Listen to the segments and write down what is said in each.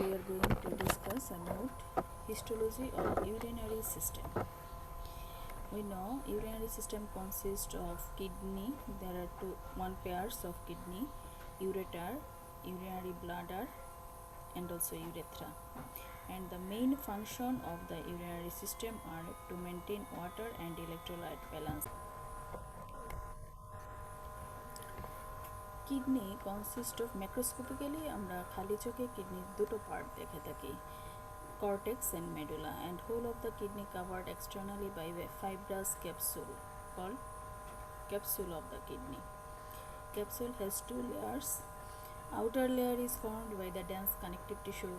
we are going to discuss about histology of urinary system. We know urinary system consists of kidney. There are one pairs of kidney, ureter, urinary bladder, and also urethra. And the main function of the urinary system are to maintain water and electrolyte balance. Kidney consist of macroscopically আমরা খালি চোখে কিডনির দুটো part দেখে থাকি, cortex and medulla, and whole of the kidney covered externally by a fibrous capsule called capsule of the kidney. Capsule has two layers. Outer layer is formed by the dense connective tissue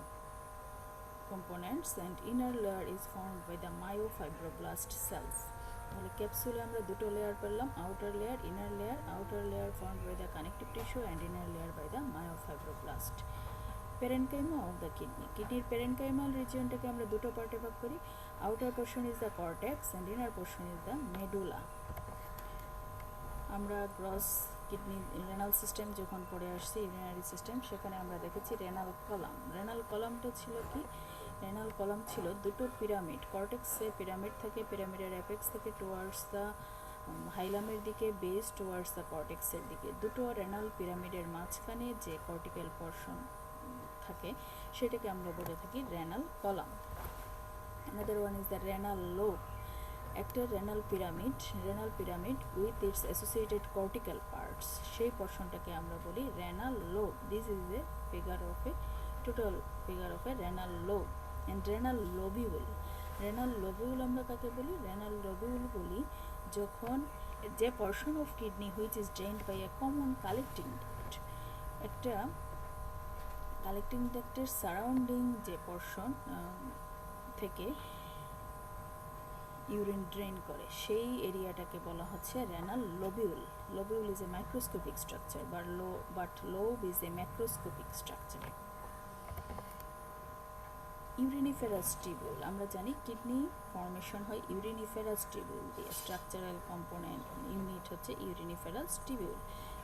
components and inner layer is formed by the myofibroblast cells. তাহলে ক্যাপসুলে আমরা দুটো layer পেলাম, outer layer, inner layer. Outer layer formed by the connective tissue and inner layer by the myofibroblast. Parenchyma of the kidney, কিডনির parenchymal রিজিয়নটাকে আমরা দুটো পার্টে ভাগ করি. Outer portion is the cortex and inner portion is the medulla. আমরা gross kidney renal system যখন পড়ে আসছি, ইউরিনারি সিস্টেম, সেখানে আমরা দেখেছি রেনাল কলাম. রেনাল কলামটা ছিল কি? রেনাল কলাম ছিল দুটো পিরামিড. কর্টেক্সে পিরামিড থাকে, পিরামিডের অ্যাপেক্স থেকে টুয়ার্ডস দ্য হাইলামের দিকে, বেস টুয়ার্ডস দ্য কর্টেক্সের দিকে. দুটো রেনাল পিরামিডের মাঝখানে যে কর্টিক্যাল পোর্শন থাকে সেটাকে আমরা বলে থাকি renal column. Another one is the renal lobe. একটা renal pyramid with its associated cortical parts, সেই পোর্শনটাকে আমরা বলি renal lobe. This is a total figure of a renal lobe. And renal lobule আমরা কাকে বলি? রেনাল লোবিউল বলি যখন যে portion of kidney which is drained by a common collecting duct. একটা কালেক্টিং ডাক্টের সারাউন্ডিং যে পোর্শন থেকে ইউরিন ড্রেন করে সেই এরিয়াটাকে বলা হচ্ছে renal lobule. Lobule is a microscopic structure but lobe is a macroscopic structure. Uriniferous tubule, আমরা জানি কিডনি ফর্মেশন হয় ইউরিনিফেরাস টিবিউল দিয়ে. স্ট্রাকচারাল কম্পোনেন্ট ইউনিট হচ্ছে ইউরিনিফেরাস টিবিউল.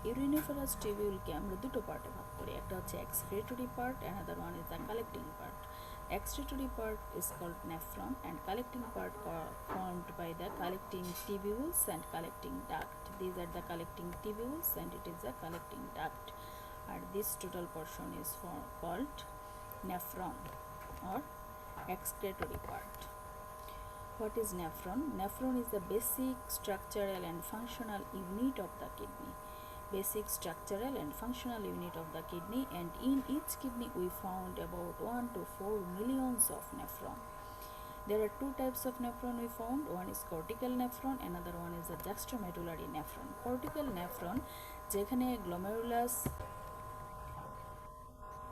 ইউরিনিফেরাস টিবিউলকে আমরা দুটো পার্টে ভাগ করি. একটা হচ্ছে excretory part, another one is the collecting part. Excretory part is called nephron and collecting part formed by the collecting tubules and collecting duct. These are the collecting tubules and it is the collecting duct. And this total portion is called nephron or excretory part. What is nephron? Nephron is the basic structural and functional unit of the kidney. Basic structural and functional unit of the kidney, and in each kidney we found about 1 to 4 millions of nephron. There are two types of nephron we found. One is cortical nephron, another one is a juxtamedullary nephron. Cortical nephron যেখানে glomerulus,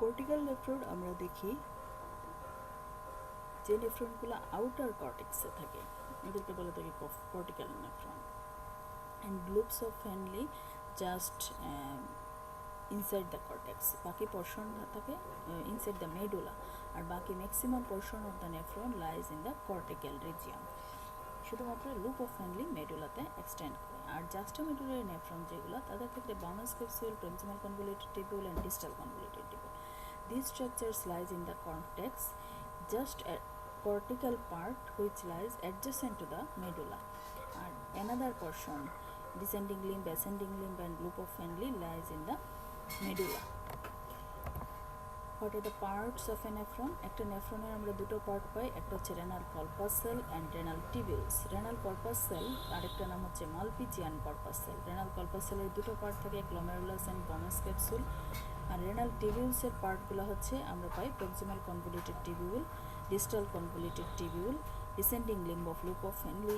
cortical nephron আমরা দেখি যে নেফ্রনগুলো outer কর্টেক্সে থাকে এদেরকে বলে থাকি cortical nephron, and loops of Henle just inside the cortex. বাকি portion থাকে inside the medulla আর বাকি maximum portion of the nephron lies in the cortical region. শুধুমাত্র লুপ অফ হেনলি মেডুলাতে এক্সটেন্ড করে. আর জাস্টামেডুলারি নেফ্রন যেগুলো তাদের ক্ষেত্রে BOWMAN'S capsule, proximal convoluted tubule and distal convoluted tubule. These structures lies in the cortex, just a cortical part which lies adjacent to the medulla. And another portion, descending limb, ascending limb and loop of Henle lies in the medulla. What are the parts of a nephron? একটা নেফ্রনের আমরা দুটো part পাই, একটা হচ্ছে renal corpuscle and renal tubules. Renal corpuscle আরেকটা নাম হচ্ছে Malpighian corpuscle. Renal কর্পাসেলের দুটো পার্ট থাকে, গ্লোমেরুলাস অ্যান্ড BOWMAN'S capsule. আর রেনাল টিবিউলসের পার্টগুলো হচ্ছে আমরা পাই proximal convoluted tubule, distal convoluted tubule, descending limb of loop of Henle,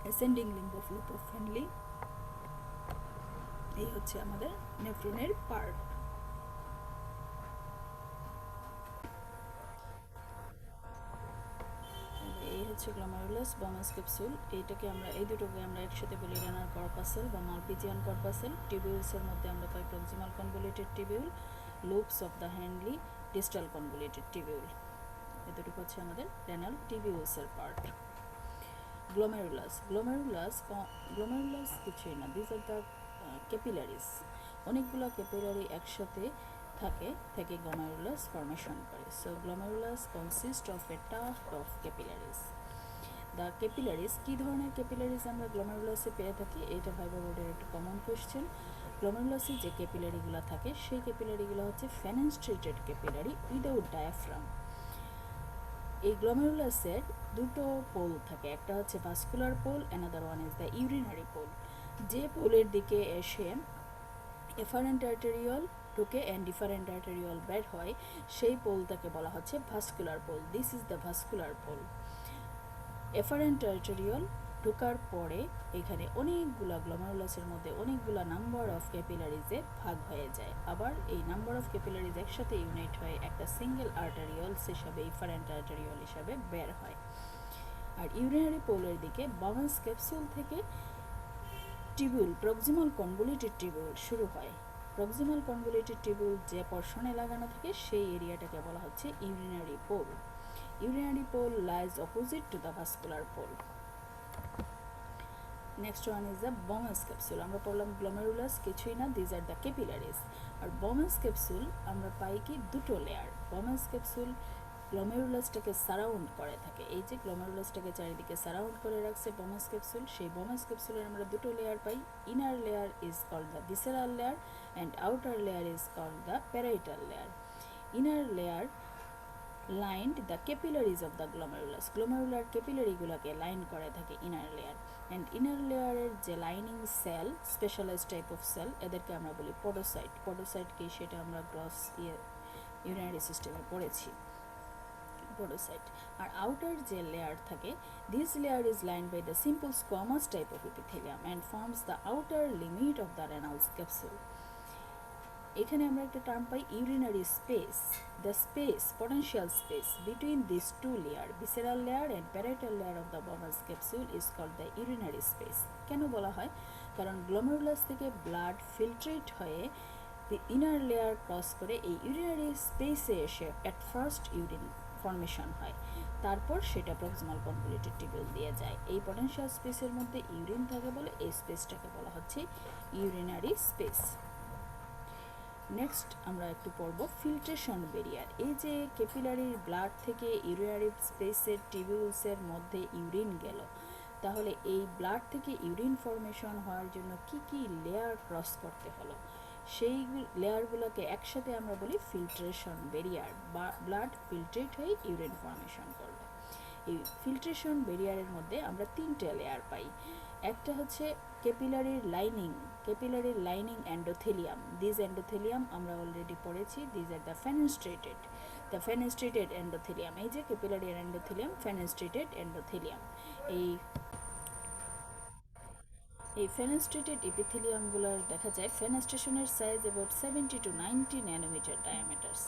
ascending limb of loop of Henle. এই হচ্ছে আমাদের নেফ্রনের পার্ট. এই হচ্ছে গ্লোমেরুলাস, BOWMAN'S capsule. এই দুটোকে আমরা একসাথে বলি রেনাল কর্পাসেল বা মালপিজিয়ান কর্পাসেল. টিবিউলসের মধ্যে আমরা পাই proximal convoluted tubule, loops of the Henle, distal convoluted tubule. এই দুটো হচ্ছে আমাদের রেনাল টিবিউলসের পার্ট. গ্লোমেরুলাস কিছুই না, দিস আর দ্য ক্যাপিলারিজ. অনেকগুলো ক্যাপিলারি একসাথে থেকে গ্লোমেরুলাস ফর্মেশন করে। So glomerulus consist of a tuft of capillaries. The capillaries, কী ধরনের ক্যাপিলারিজ আমরা গ্লোমেরুলাসে পেয়ে থাকি? এটা ভাইবা বোর্ডের একটা কমন কোয়েশ্চেন। গ্লোমেরুলাসে যে ক্যাপিলারিগুলো থাকে সেই ক্যাপিলারিগুলো হচ্ছে ফেনেস্ট্রেটেড ক্যাপিলারি উইদাউট ডায়াফ্রাম। এই গ্লোমেরুলাসের দুটো পোল থাকে, একটা হচ্ছে vascular pole, another one is the urinary pole. যে পোলের দিকে এসে এফারেন্ট আর্টেরিয়ল ঢুকে অ্যান্ড ডিফারেন্ট আর্টেরিয়ল বের হয় সেই পোলটাকে বলা হচ্ছে vascular pole. This is the vascular pole. Efferent arteriole ঢোকার পরে এখানে অনেকগুলা গ্লোমেরুলাসের মধ্যে অনেকগুলা নাম্বার অফ ক্যাপিলারিজে ভাগ হয়ে যায়। আবার এই নাম্বার অফ ক্যাপিলারিজ একসাথে ইউনাইট হয়ে একটা সিঙ্গেল আর্টেরিয়লস হিসাবে ইফারেন্ট আর্টেরিয়ল হিসাবে বের হয়। আর ইউরিনারি পোলের দিকে বাউম্যান'স ক্যাপসুল থেকে টিউবুল, প্রক্সিমাল কনভুলেটেড টিউবুল শুরু হয়। প্রক্সিমাল কনভুলেটেড টিউবুল যে পর্শনে লাগানো থাকে সেই এরিয়াটাকে বলা হচ্ছে urinary pole. Urinary pole lies opposite to the vascular pole. Next one is the BOWMAN'S capsule. আমরা পড়লাম গ্লোমেরুলাস কিছুই না, these are the capillaries. R BOWMAN'S capsule আমরা পাই কি দুটো লেয়ার। BOWMAN'S capsule গ্লোমেরুলাসটাকে সারাউন্ড করে থাকে। এই যে গ্লোমেরুলাসটাকে চারিদিকে সারাউন্ড করে রাখছে BOWMAN'S capsule, সেই BOWMAN'S capsule আমরা দুটো লেয়ার পাই। Inner layer is called the visceral layer and outer layer is called the parietal layer. Inner layer lined the capillaries of the glomerulus. Glomerular capillary গুলোকে line করে থাকে inner layer. And inner লেয়ারের যে lining cell, specialised type of cell, এদেরকে আমরা বলি পডোসাইট। পডোসাইট কি সেটা আমরা গ্রস ইউরিনারি সিস্টেমে পড়েছি, পডোসাইট। আর আউটার যে লেয়ার থাকে, this layer is lined by the simple squamous type of epithelium and forms the outer limit of the renals capsule. এখানে আমরা একটা টার্ম পাই urinary space. The space, potential space between this two layer, visceral layer and parietal layer of the BOWMAN'S capsule is called the urinary space. কেন বলা হয়? কারণ গ্লোমেরুলাস থেকে ব্লাড ফিল্ট্রেট হয়ে ইনার লেয়ার ক্রস করে এই ইউরিনারি স্পেসে এসে অ্যাট ফার্স্ট ইউরিন ফর্মেশন হয়, তারপর সেটা প্রক্সিমাল কনভুলেটেড টিউবুল দিয়ে যায়। এই পটেনশিয়াল স্পেসের মধ্যে ইউরিন থাকে বলে এই স্পেসটাকে বলা হচ্ছে ইউরিনারি স্পেস। নেক্সট আমরা একটু পড়ব ফিল্ট্রেশন ব্যারিয়ার। এই যে ক্যাপিলারির ব্লাড থেকে ইউরিনারি স্পেসের টিউবুলসের মধ্যে ইউরিন গেল, তাহলে এই ব্লাড থেকে ইউরিন ফর্মেশন হওয়ার জন্য কি কি লেয়ার ক্রস করতে হলো, সেই লেয়ারগুলোকে একসাথে আমরা বলি ফিল্ট্রেশন ব্যারিয়ার। বা ব্লাড ফিল্ট্রেট হয়ে ইউরিন ফর্মেশন করলো। এই ফিল্ট্রেশন ব্যারিয়ারের মধ্যে আমরা তিনটে লেয়ার পাই। একটা হচ্ছে ক্যাপিলারির লাইনিং এন্ডোথেলিয়াম। দিস এন্ডোথেলিয়াম আমরা অলরেডি পড়েছি, দিস আর দ্য ফেনেস্ট্রেটেড এন্ডোথেলিয়াম। এই যে ক্যাপিলারির এন্ডোথেলিয়াম, ফেনেস্ট্রেটেড এন্ডোথেলিয়াম। এই ফেনেস্ট্রেটেড এপিথেলিয়ামগুলোর দেখা যায় ফেনেস্ট্রেশনের সাইজ অ্যাবাউট 70 to 90 ন্যানোমিটার ডায়ামিটার্স।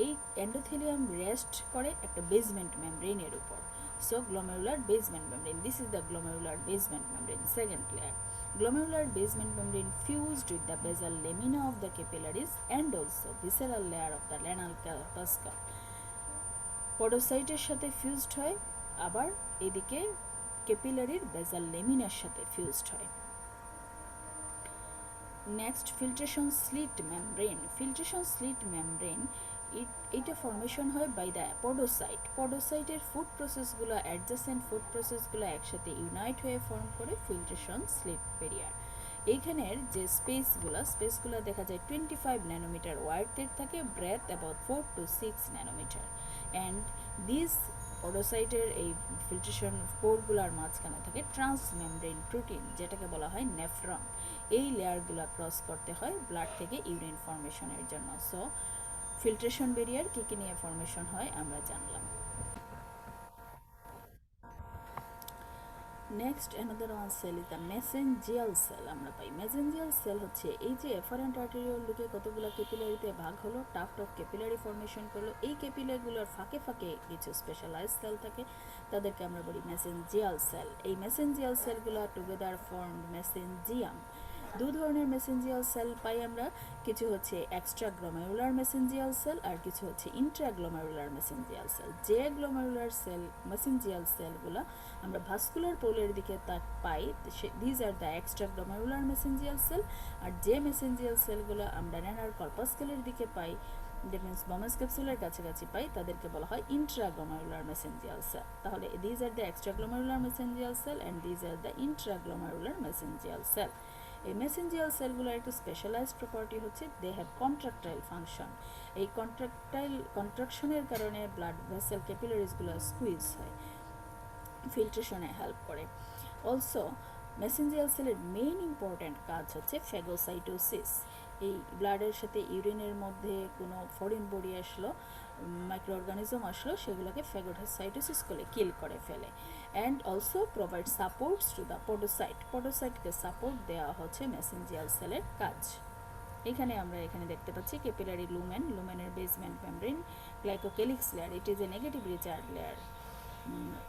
এই এন্ডোথেলিয়াম রেস্ট করে একটা বেসমেন্ট মেমব্রেনের উপর। So glomerular basement membrane, this is the glomerular basement membrane, second layer. Glomerular basement membrane fused with the basal lamina of the capillaries and also visceral layer of the renal corpuscle. পডোসাইটের সাথে fused হয়, আবার এদিকে ক্যাপিলারির basal laminar সাথে fused হয়। Next filtration slit membrane. Filtration slit membrane এটা formation হয় by the podocyte. পডোসাইটের ফুড প্রসেসগুলো, অ্যাডজাসেন্ট ফুড প্রসেসগুলো একসাথে ইউনাইট হয়ে ফর্ম করে ফিল্ট্রেশন স্লিট ব্যারিয়ার। এইখানের যে স্পেসগুলো দেখা যায় 25 ন্যানোমিটার ওয়াইডের থাকে, breadth about 4 to 6 nanometre. And this পডোসাইটের এই ফিল্ট্রেশন পোরগুলোর মাঝখানে থাকে ট্রান্সমেমব্রেন প্রোটিন, যেটাকে বলা হয় নেফ্রন। এই লেয়ারগুলো ক্রস করতে হয় ব্লাড থেকে ইউরিন ফর্মেশনের জন্য। সো ফিল্ট্রেশন ব্যারিয়ার কী কী নিয়ে ফর্মেশন হয় আমরা জানলাম। Next another one cell is the mesangial cell. আমরা পাই মেসেঞ্জিয়াল সেল হচ্ছে এই যে এফারেন্ট আর্টেরিয়ল ঢুকে কতগুলো ক্যাপিলারিতে ভাগ হলো, টাফট অফ ক্যাপিলারি ফর্মেশন করলো, এই ক্যাপিলারিগুলোর ফাঁকে ফাঁকে কিছু স্পেশালাইজ সেল থাকে, তাদেরকে আমরা বলি মেসেঞ্জিয়াল সেল। এই মেসেঞ্জিয়াল সেলগুলো টুগেদার ফর্মড মেসেঞ্জিয়াম। দু ধরনের মেসেঞ্জিয়াল সেল পাই আমরা, কিছু হচ্ছে এক্সট্রা গ্লোমেরুলার মেসেঞ্জিয়াল সেল আর কিছু হচ্ছে ইন্ট্রাগ্লোমেরুলার মেসেঞ্জিয়াল সেল। যে গ্লোমেরুলার সেল মেসেঞ্জিয়াল সেলগুলো আমরা ভাস্কুলার পোলের দিকে পাই, these are the extra glomerular mesangial cell. আর যে মেসেঞ্জিয়াল সেলগুলো আমরা রেনাল কর্পাসকলের দিকে পাই, দ্যাট মিনস বমেন্স ক্যাপসুলের কাছাকাছি পাই, তাদেরকে বলা হয় ইন্ট্রাগ্লোমেরুলার মেসেঞ্জিয়াল সেল। তাহলে these are the extraglomerular mesangial cell and these are the intraglomerular mesangial cell. এই মেসেঞ্জিয়াল সেলগুলোর একটা স্পেশালাইজড প্রপার্টি হচ্ছে দে হ্যাভ কন্ট্রাকটাইল ফাংশন। এই কন্ট্রাকশনের কারণে ব্লাড ভেসেল ক্যাপিলারিজগুলো স্কুইজ হয়, ফিল্ট্রেশনে হেল্প করে। অলসো মেসেঞ্জিয়াল সেলের মেইন ইম্পর্ট্যান্ট কাজ হচ্ছে ফ্যাগোসাইটোসিস। এই ব্লাডের সাথে ইউরিনের মধ্যে কোনো ফরেন বডি আসলো, মাইক্রো অর্গানিজম আসলো, সেগুলোকে ফ্যাগোসাইটোসিস করে কিল করে ফেলে। And also provide supports to the podocyte. পডোসাইটকে সাপোর্ট দেওয়া হচ্ছে মেসেঞ্জিয়াল সেলের কাজ। এখানে আমরা দেখতে পাচ্ছি ক্যাপিলারি লুমেন, লুমেনের basement membrane, glycocalyx layer, it is a negative recharge layer,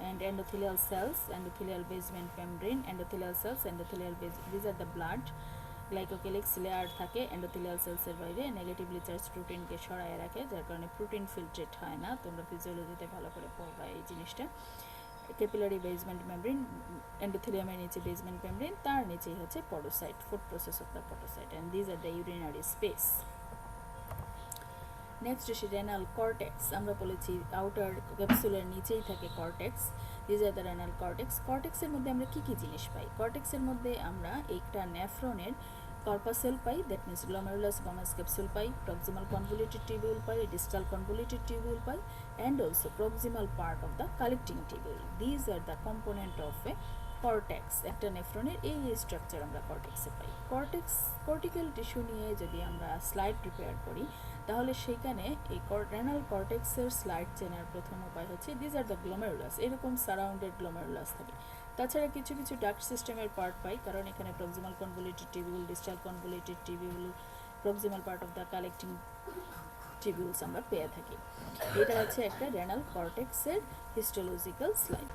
and endothelial cells, endothelial basement membrane, endothelial cells, endothelial base, these are the blood. Glycocalyx layer থাকে এন্ডোথেলিয়াল সেলসের বাইরে, নেগেটিভলি চার্জ প্রোটিনকে সরায় রাখে, যার কারণে protein filtrate হয় না। তোমরা ফিজিওলজিতে ভালো করে পড়বা এই জিনিসটা। ক্যাপিলারি বেসমেন্ট মেমব্রেন, এন্ডোথেলিয়ামের নিচে বেসমেন্ট মেমব্রেন, তার নিচেই হচ্ছে podocyte, foot process of the podocyte, and these are the urinary space. Next আসি রেনাল কর্টেক্স। আমরা বলেছি আউটার ক্যাপসুলের নিচেই থাকে cortex, these are the renal cortex. কর্টেক্সের মধ্যে আমরা কী কী জিনিস পাই? কর্টেক্সের মধ্যে আমরা একটা নেফ্রনের কর্পাসেল পাই, that means glomerulus Bowman's capsule পাই, প্রক্সিমাল কনভুলেটেড টিউবুল পাই, ডিস্টাল কনভুলেটেড টিউবুল পাই, and also proximal part of the collecting tubule. These are the component of a cortex. একটা নেফ্রনের এই স্ট্রাকচার আমরা কর্টেক্সে পাই। কর্টিক্যাল টিস্যু নিয়ে যদি আমরা স্লাইড প্রিপেয়ার করি, তাহলে সেখানে এই রেনাল কর্টেক্সের স্লাইড চেনার প্রথম উপায় হচ্ছে দিজ আর দ্য গ্লোমেরুলাস, এরকম সারাউন্ডেড গ্লোমেরুলাস থাকে। তাছাড়া কিছু কিছু ডাক্ট সিস্টেমের পার্ট পাই, কারণ এখানে proximal convoluted tubule, distal convoluted tubule, proximal part of the collecting tubules আমরা পেয়ে থাকি। এটা হচ্ছে একটা রেনাল কর্টেক্সের হিস্টোলজিক্যাল স্লাইড।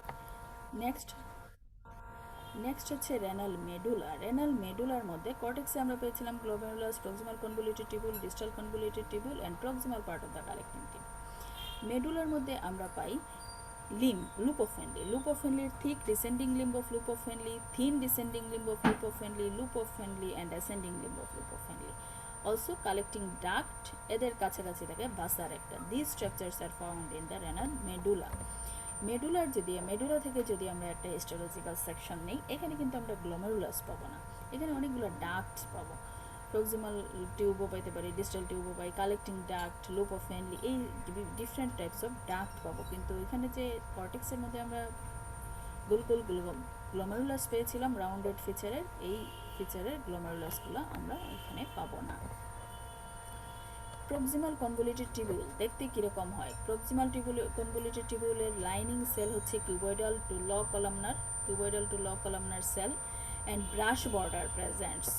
নেক্সট হচ্ছে রেনাল মেডুলা। রেনাল মেডুলার মধ্যে কর্টেক্সে আমরা পেয়েছিলাম glomerulus, proximal convoluted tubule, distal convoluted tubule, and proximal part of the collecting tube. মেডুলার মধ্যে আমরা পাই loop of Henle. Loop of Henle, thick descending limb of loop of Henle, thin descending limb of loop of Henle, and ascending limb of loop of Henle. Also collecting duct, এদের কাছাকাছি থাকে বাসার একটা। These structures are found in the renal medulla. Medulla থেকে যদি আমরা একটা histological section নেই, এখানে কিন্তু আমরা গ্লোমেরুলাস পাবো না, এখানে অনেকগুলো ডাক্ট পাবো। প্রক্সিমাল টিউবও পাইতে পারি, ডিস্টাল টিউবও পাই, collecting duct, loop of Henle, এই ডিফারেন্ট টাইপস অফ ডাক্ট পাবো। কিন্তু এখানে যে কর্টেক্সের মধ্যে আমরা গোল গ্লোমেরুলাস পেয়েছিলাম রাউন্ডেড ফিচারের, এই ফিচারের গ্লোমেরুলাসগুলো আমরা এখানে পাবো না। প্রক্সিমাল কনভুলেটেড টিউবুল দেখতে কীরকম হয়? প্রক্সিমাল কনভুলেটেড টিউবুলের লাইনিং সেল হচ্ছে cuboidal to low columnar cell, and brush border presents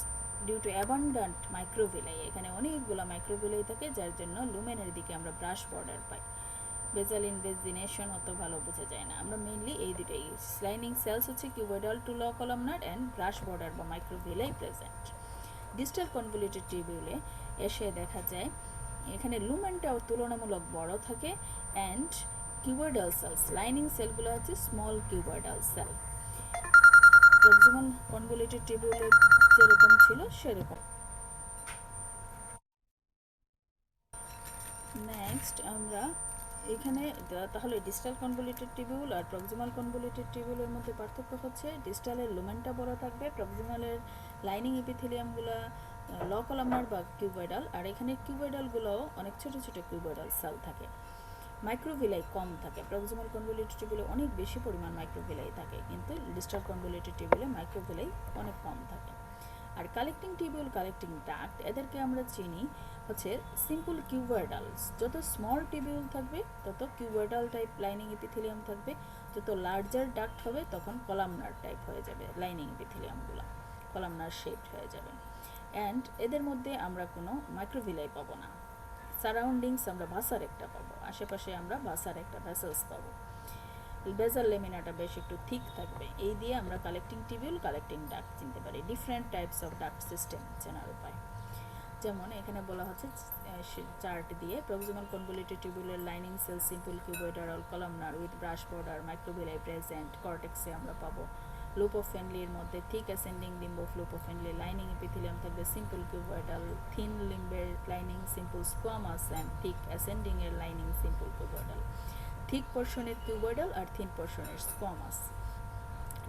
due to abundant microvilli. এখানে অনেকগুলো মাইক্রোভিলাই থাকে, যার জন্য লুমেনের দিকে আমরা ব্রাশ বর্ডার পাই। বেজাল ইনভেজিনেশন অত ভালো বোঝা যায় না, আমরা মেইনলি এই দুটোই। লাইনিং সেলস হচ্ছে cuboidal to low columnar and brush border বা মাইক্রোভিলাই প্রেজেন্ট। ডিস্টাল কনভুলেটেড টিউবুলে এসে দেখা যায় এখানে লুমেনটাও তুলনামূলক বড় থাকে, অ্যান্ড কিউবয়েডাল সেলস, লাইনিং সেলগুলো হচ্ছে স্মল কিউবয়েডাল সেল। প্রক্সিমাল কনভুলেটেড টিউবুলে যেরকম ছিল সেরকম। নেক্সট আমরা এখানে তাহলে ডিস্টাল কনভুলেটেড টিউবুল আর প্রক্সিমাল কনভুলেটেড টিউবুলের মধ্যে পার্থক্য হচ্ছে ডিস্টালের লুমেনটা বড় থাকবে, প্রক্সিমালের লাইনিং এপিথেলিয়ামগুলো ল কলামনার বা কিউবয়েডাল, আর এখানে কিউবয়েডালগুলোও অনেক ছোট ছোট কিউবয়েডাল সেল থাকে। মাইক্রোভিলাই কম থাকে। প্রক্সিমাল কনভুলেটেড টিউবুলে অনেক বেশি পরিমাণ মাইক্রোভিলাই থাকে, কিন্তু ডিস্টাল কনভুলেটেড টিউবুলে মাইক্রোভিলাই অনেক কম থাকে। আর কালেক্টিং টিউবুল, কালেক্টিং ডাক্ট, এদেরকে আমরা চিনি হচ্ছে সিম্পল কিউবয়েডালস। যত স্মল টিউবুল থাকবে তত কিউবয়েডাল টাইপ লাইনিং এপিথেলিয়াম থাকবে, যত লার্জার ডাক্ট হবে তখন কলামনার টাইপ হয়ে যাবে, লাইনিং এপিথেলিয়ামগুলো কলামনার শেপড হয়ে যাবে। অ্যান্ড এদের মধ্যে আমরা কোনো মাইক্রোভিলাই পাবো না। সারাউন্ডিংস আমরা ভাসার একটা পাবো, আশেপাশে আমরা ভাসার একটা ভেসেলস পাবো। বেজাল লেমিনাটা বেশ একটু থিক থাকবে। এই দিয়ে আমরা কালেক্টিং টিবিউল, কালেক্টিং ডাক্ট চিনতে পারি। Different types of duct system চেনার উপায়, যেমন এখানে বলা হচ্ছে চার্ট দিয়ে প্রক্সিমাল কনভলিউটেড টিবিউলের lining cell simple cuboidal columnar with brush border microvilli present. কর্টেক্সে আমরা পাবো লুপ অফ ফেনলির মধ্যে thick ascending limb of loop of Henle, lining epithelium থাকবে সিম্পল কিউবয়েডাল, থিন লিম্বের lining simple squamous and thick ascending এর lining simple cuboidal. Thick পোর্শনের cuboidal আর থিন পোর্শনের স্কোয়ামাস।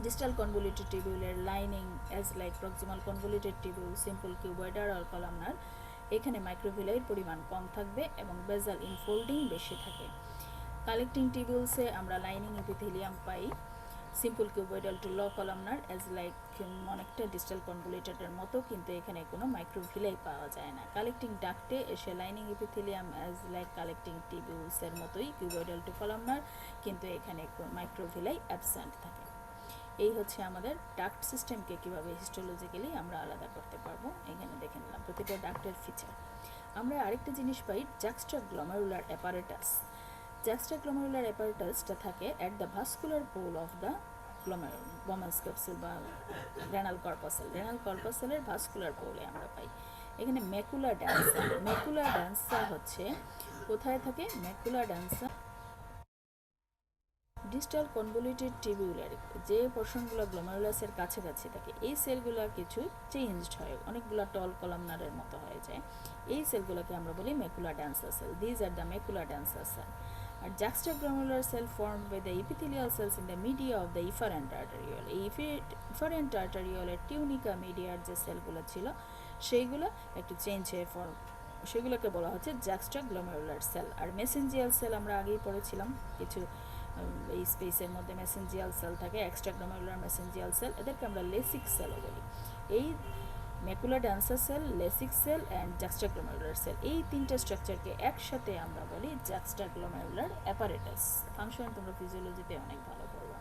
ডিস্টাল কনভলিউটেড টিবিউলের lining as like proximal convoluted tubule simple cuboidal আর columnar, এখানে মাইক্রোভিলাইয়ের পরিমাণ কম থাকবে এবং বেজাল ইনফোল্ডিং বেশি থাকে। কালেক্টিং টিবিউলসে আমরা lining epithelium pi simple cuboidal to low columnar as like অনেকটা ডিস্টাল কনভলিউটেডের মতো, কিন্তু এখানে কোনো মাইক্রোভিলাই পাওয়া যায় না। কালেক্টিং ডাক্টে এসে lining epithelium as like collecting টিবিউলসের মতোই কিউবয়েডাল টু কলামনার, কিন্তু এখানে মাইক্রোভিলাই অ্যাবসেন্ট থাকে। এই হচ্ছে আমাদের ডাক্ট সিস্টেমকে কীভাবে হিস্টোলজিক্যালি আমরা আলাদা করতে পারবো। এখানে দেখে নিলাম প্রতিটা ডাক্টের ফিচার। আমরা আরেকটা জিনিস পাই জাক্সটাগ্লোমেরুলার অ্যাপারেটাস। জাক্সটাগ্লোমেরুলার অ্যাপারেটাসটা থাকে at the vascular pole of the BOWMAN'S capsule বা রেনাল কর্পাসেল। রেনাল কর্পাসেলের ভাস্কুলার পোলে আমরা পাই। এখানে ম্যাকুলা ড্যান্সা, ম্যাকুলা ড্যান্সা হচ্ছে কোথায় থাকে? ম্যাকুলা ড্যান্সা ডিস্টাল কনভলিউটেড টিবিউলের যে পোর্শনগুলো গ্লোমেরুলাসের কাছাকাছি থাকে, এই সেলগুলো কিছু চেঞ্জড হয়, অনেকগুলো টল কলামনারের মতো হয়ে যায়। এই সেলগুলোকে আমরা বলি macula densa cell. These are the macula densa cell. আর juxtaglomerular cell formed by the epithelial cells in the media of the efferent arteriole. এই ইফারেন্ট আর্টারিওলের টিউনিকা মিডিয়ার যে সেলগুলো ছিল সেইগুলো একটু চেঞ্জ হয়ে সেগুলোকে বলা হচ্ছে জাক্সটাগ্লোমেরুলার সেল। আর মেসেঞ্জিয়াল সেল আমরা আগেই পড়েছিলাম, কিছু এই স্পেসের মধ্যে মেসেঞ্জিয়াল সেল থাকে, এক্সট্রাগ্লোমেরুলার মেসেঞ্জিয়াল সেল, এদেরকে আমরা লেসিক সেলও বলি। এই macula densa cell, lacis cell and juxtaglomerular cell, এই তিনটা স্ট্রাকচারকে একসাথে আমরা বলি জাক্সটাগ্লোমেরুলার অ্যাপারেটাস। ফাংশন তোমরা ফিজিওলজিতে অনেক ভালো করবো।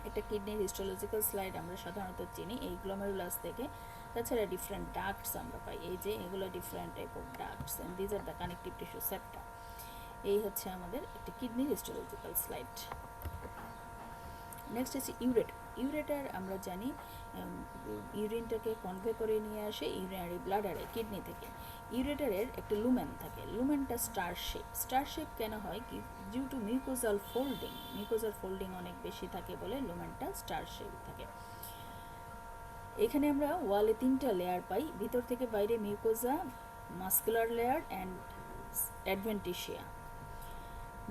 একটা কিডনির হিস্টোলজিক্যাল স্লাইড আমরা সাধারণত চিনি এই গ্লোমেরুলাস থেকে। তাছাড়া ডিফারেন্ট ডাক্টস আমরা পাই, এই যে এগুলো different type of ducts and these are the connective tissue septa. এই হচ্ছে আমাদের একটা কিডনির হিস্টোলজিক্যাল স্লাইড। নেক্সট হচ্ছে ইউরেটার। ইউরেটার আমরা জানি ইউরিনটাকে কনভে করে নিয়ে আসে ইউরিনারি ব্লাডারে কিডনি থেকে। ইউরেটারের একটা লুমেন থাকে, লুমেনটা স্টার শেপ। স্টার শেপ কেন হয়? কি due to mucosal folding, mucosal folding অনেক বেশি থাকে বলে লুমেনটা স্টার শেপ থাকে। এখানে আমরা ওয়ালে তিনটা লেয়ার পাই, ভিতর থেকে বাইরে mucosa, muscular layer and adventitia.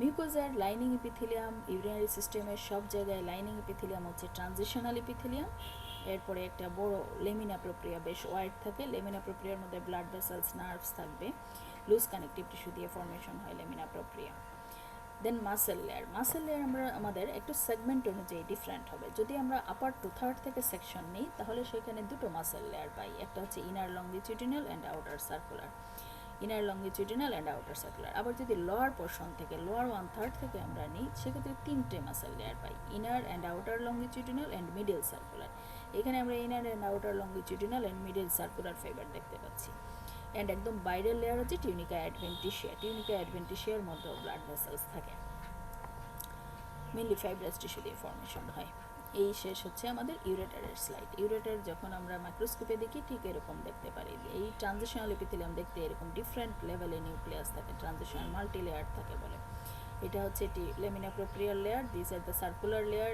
মিউকোজার লাইনিং এপিথেলিয়াম ইউরিনারি সিস্টেমের সব জায়গায় লাইনিং এপিথেলিয়াম হচ্ছে ট্রানজিশনাল এপিথেলিয়াম। এরপরে একটা বড় লেমিনা প্রক্রিয়া বেশ ওয়াইড থাকে, লেমিনা প্রক্রিয়ার মধ্যে ব্লাড ভেসেলস, নার্ভস থাকবে, লুজ কানেকটিভ টিস্যু দিয়ে ফর্মেশন হয় লেমিনা প্রক্রিয়া। দেন মাসেল লেয়ার। মাসেল লেয়ার আমাদের একটু সেগমেন্ট অনুযায়ী ডিফারেন্ট হবে। যদি আমরা আপার টু থার্ড থেকে সেকশন নিই তাহলে সেখানে দুটো মাসেল লেয়ার পাই, একটা হচ্ছে inner longitudinal and outer circular, inner longitudinal and outer circular. আবার যদি লোয়ার পোর্শন থেকে, লোয়ার 1/3 থেকে আমরা নিই সেক্ষেত্রে তিনটে মাসেল লেয়ার পাই, inner and outer longitudinal and middle circular. এখানে আমরা inner and outer longitudinal and middle circular fibre দেখতে পাচ্ছি। অ্যান্ড একদম বাইরের লেয়ার হচ্ছে টিউনিকা অ্যাডভেন্টিশিয়া। টিউনিকা অ্যাডভেন্টিশিয়ার মধ্যেও ব্লাড ভেসেলস থাকে, মেনলি ফাইব্রাস টিস্যু দিয়ে ফর্মেশন হয়। এই শেষ হচ্ছে আমাদের ইউরেটারের স্লাইড। ইউরেটার যখন আমরা মাইক্রোস্কোপে দেখি ঠিক এরকম দেখতে পারি। এই ট্রানজিশনাল এপিথেলিয়াম দেখতে এরকম ডিফারেন্ট লেভেলে নিউক্লিয়াস থাকে, ট্রানজিশনাল মাল্টি লেয়ার থাকে বলে। এটা হচ্ছে লেমিনা প্রক্রিয়ার layer, this are the circular layer,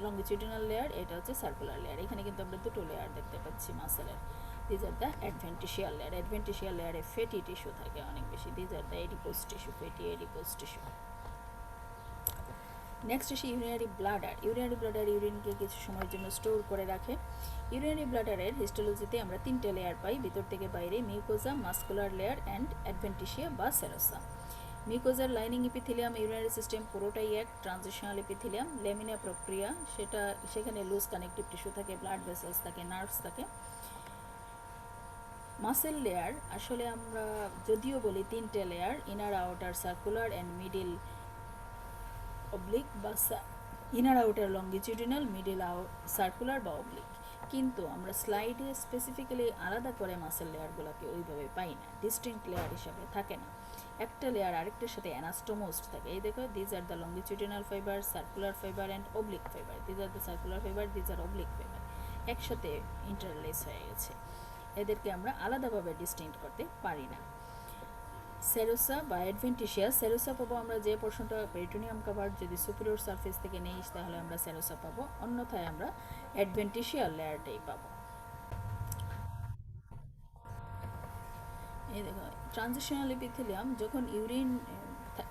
longitudinal layer, এটা হচ্ছে সার্কুলার লেয়ার। এখানে কিন্তু আমরা দুটো লেয়ার দেখতে পাচ্ছি মাসেলের। This are the adventitial layer. Adventitial লেয়ারে ফ্যাটি টিস্যু থাকে অনেক বেশি। This are the adipose tissue, fatty adipose tissue. Next আসে ইউরিনারি ব্লাডার। ইউরিনারি ব্লাডার ইউরিনকে কিছু সময়ের জন্য স্টোর করে রাখে। ইউরিনারি ব্লাডারের হিস্টোলজিতে আমরা তিনটে লেয়ার পাই, ভিতর থেকে বাইরে mucosa, muscular layer and adventitia বা সেরোসা। মিউকোজার লাইনিং এপিথেলিয়াম ইউরিনারি সিস্টেম পুরোটাই এক ট্রানজিশনাল এপিথেলিয়াম। লেমিনা প্রক্রিয়া, সেখানে লুজ কানেকটিভ টিস্যু থাকে, ব্লাড ভেসেলস থাকে, নার্ভস থাকে। মাসেল লেয়ার আসলে আমরা যদিও বলি তিনটে layer, inner outer circular and middle oblique বা inner outer longitudinal, middle circular বা অবলিক। কিন্তু আমরা স্লাইডে স্পেসিফিক্যালি আলাদা করে মাসেল লেয়ারগুলোকে ওইভাবে পাই না, ডিস্টিংক্ট লেয়ার হিসাবে থাকে না। একটা লেয়ার আরেকটার সাথে অ্যানাস্টোমোস্ট থাকে। এই দেখো, these are the longitudinal fibre, circular fibre and oblique fibre. These are the circular fibre, these are oblique fibre, একসাথে ইন্টারলেস হয়ে গেছে। এদেরকে আমরা আলাদাভাবে ডিস্টিংক্ট করতে পারি না। সেরোসা বা অ্যাডভেন্টিশিয়াস, সেরোসা পাবো আমরা যে পোর্শনটা পেরিটোনিয়াম কাভার, যদি সুপিরিয়র সারফেস থেকে নেই তাহলে আমরা সেরোসা পাবো, অন্যথায় আমরা অ্যাডভেন্টিশিয়াল লেয়ারটাই পাবো। এই দেখো, ট্রানজিশনাল এপিথেলিয়াম যখন ইউরিন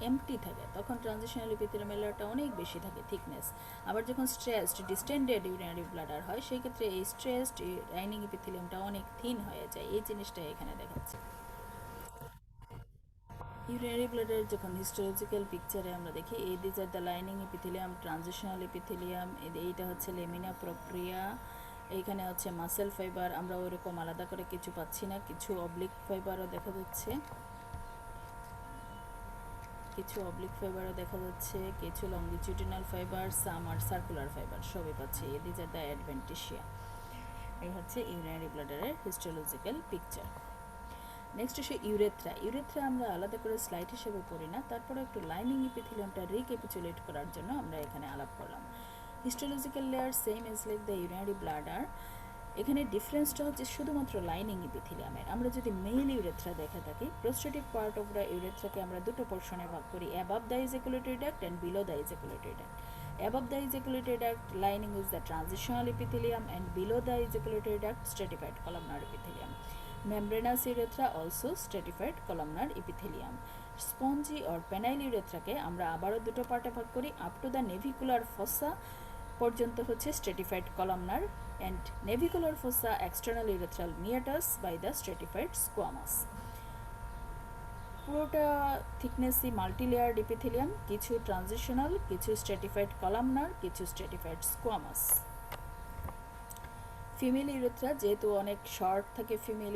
এমটি থাকে তখন ট্রানজিশনাল এপিথেলিয়ামের লেয়ারটা অনেক বেশি থাকে থিকনেস। আবার যখন স্ট্রেসড ডিস্টেন্ডেড ইউরিনারি ব্লাডার হয় সেই ক্ষেত্রে এই স্ট্রেসড লাইনিং এপিথেলিয়ামটা অনেক থিন হয়ে যায়। এই জিনিসটা এখানে দেখাচ্ছে। ইউরিনারি ব্লাডার যখন হিস্টোলজিক্যাল পিকচারে আমরা দেখি, এই these are the lining epithelium, transitional epithelium, এইটা হচ্ছে লেমিনা প্রক্রিয়া, এইখানে হচ্ছে মাসেল ফাইবার। আমরা ওইরকম আলাদা করে কিছু পাচ্ছি না, কিছু অবলিক ফাইবারও দেখা যাচ্ছে, কিছু longitudinal fibre, some are circular fibre সবই পাচ্ছি। These are the adventitia. এই হচ্ছে ইউরিনারি ব্লাডারের হিস্টোলজিক্যাল পিকচার। নেক্সট হচ্ছে ইউরেথ্রা। ইউরেথ্রা আমরা আলাদা করে স্লাইড হিসেবে পড়ি না, তারপরে একটু লাইনিং এপিথেলিয়ামটা রিক্যাপিচুলেট করার জন্য আমরা এখানে আলাপ করলাম। Histological layer same as like the urinary bladder. এখানে ডিফারেন্সটা হচ্ছে শুধুমাত্র লাইনিং এপিথেলিয়ামের। আমরা যদি মেল ইউরেথ্রা দেখে থাকি, প্রোস্টেটিক পার্ট অফ দ্য ইউরেথ্রাকে আমরা দুটো পোর্শনে ভাগ করি, above the ejaculatory duct and below the ejaculatory duct. Above the ejaculatory duct lining is the transitional epithelium and below the ejaculatory duct stratified columnar epithelium. Membranous urethra also stratified columnar epithelium. Spongy or penile urethra কে আমরা আবারও দুটো পার্টে ভাগ করি, up to the navicular ফসা পর্যন্ত হচ্ছে stratified columnar and navicular fossa external urethral meatus by the stratified squamous. পুরোটা থিকনেসই মাল্টিলেয়ার্ড এপিথেলিয়াম, কিছু ট্রানজিশনাল, কিছু স্ট্র্যাটিফাইড কলামনার, কিছু স্ট্র্যাটিফাইড স্কোয়ামাস। ফিমেল ইউরেথ্রা যেহেতু অনেক শর্ট থাকে, female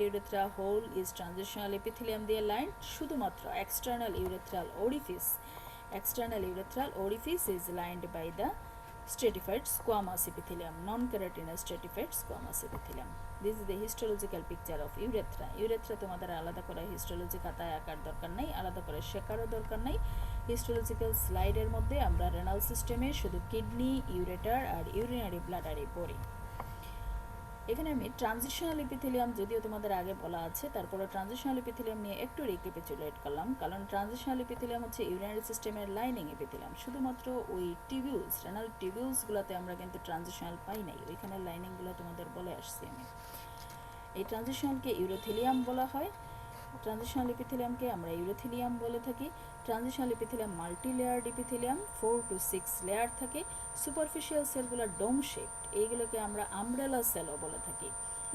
urethra whole is transitional epithelium দিয়ে লাইন, শুধুমাত্র external urethral orifice is lined by the stratified squamous epithelium, non-keratinous stratified squamous epithelium. This is the histological picture of urethra. Urethra তোমাদের আলাদা করে histology খাতায় আঁকার দরকার নাই, আলাদা করে শেখারও দরকার নাই। হিস্টোলজিক্যাল স্লাইডের মধ্যে আমরা রেনাল সিস্টেমে শুধু কিডনি, ইউরেটার আর ইউরিনারি ব্লাডারে পড়ি। এখানে আমি ট্রানজিশনাল এপিথেলিয়াম যদিও তোমাদের আগে বলা আছে, তারপরে ট্রানজিশনাল এপিথেলিয়াম নিয়ে একটু রিক্যাপিচুলেট করলাম, কারণ ট্রানজিশনাল এপিথেলিয়াম হচ্ছে ইউরিনারি সিস্টেমের লাইনিং এপিথেলিয়াম। শুধুমাত্র ওই টিবিউলস, রেনাল টিবিউলসগুলোতে আমরা কিন্তু ট্রানজিশনাল পাই নাই, ওইখানে লাইনিংগুলো তোমাদের বলে আসছি আমি। এই ট্রানজিশনালকে ইউরেথেলিয়াম বলা হয়, ট্রানজিশনাল এপিথেলিয়ামকে আমরা ইউরেথেলিয়াম বলে থাকি। Transitional epithelium multi layered epithelium, 4 to 6 layer থাকে। সুপারফিশিয়াল সেলগুলো ডোম শেপড, এইগুলোকে আমরা আমব্রেলা সেলও বলে থাকি।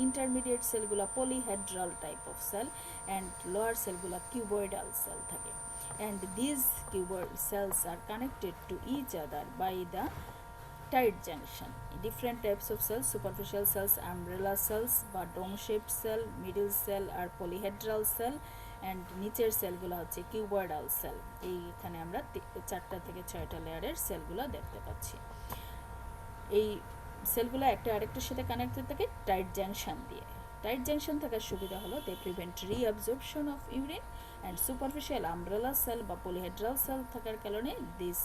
ইন্টারমিডিয়েট সেলগুলো polyhedral type of cell and lower সেলগুলো কিউবয়েডাল সেল থাকে। And these cuboid cells are connected to each other by the tight junction. Different types of cells, superficial cells, umbrella cells বা dome shaped cell, middle cell আর polyhedral cell, and নিচের সেলগুলো হচ্ছে cuboidal sell. এইখানে আমরা 4টা থেকে 6টা লেয়ারের সেলগুলো দেখতে পাচ্ছি। এই সেলগুলো একটা আরেকটার সাথে কানেক্টেড থাকে টাইট জাংশন দিয়ে। টাইট জাংশন থাকার সুবিধা হলো they prevent reabsorption of urine, and superficial umbrella cell বা polyhedral সেল থাকার কারণে দিস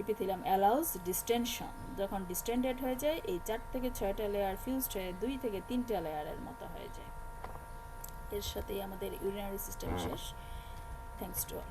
এপিথেলিয়াম অ্যালাউজ ডিস্টেনশন। যখন ডিস্টেন্ডেড হয়ে যায়, এই 4 থেকে 6টা লেয়ার ফিউজড হয়ে 2 থেকে 3টা লেয়ারের মতো হয়ে যায়। এর সাথেই আমাদের ইউরিনারি সিস্টেম শেষ। Thanks to all.